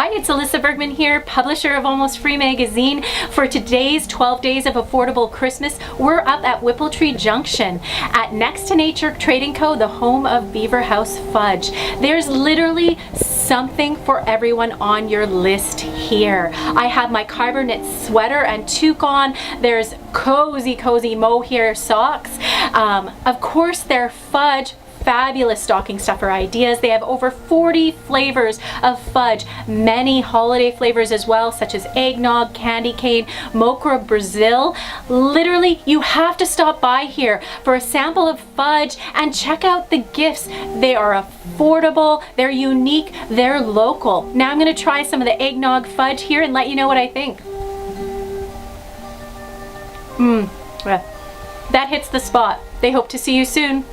Hi, it's Alyssa Bergman here, publisher of Almost Free magazine. For today's 12 Days of Affordable Christmas, we're up at Whippletree Junction at Next to Nature Trading Co., the home of Beaver House Fudge. There's literally something for everyone on your list here. I have my Kyber knit sweater and toque on. There's cozy mohair socks. Of course, they're fudge. Fabulous stocking stuffer ideas. They have over 40 flavors of fudge, many holiday flavors as well, such as eggnog, candy cane, mocha Brazil. Literally, you have to stop by here for a sample of fudge and check out the gifts. They are affordable, they're unique, they're local. Now I'm going to try some of the eggnog fudge here and let you know what I think. That hits the spot. They hope to see you soon.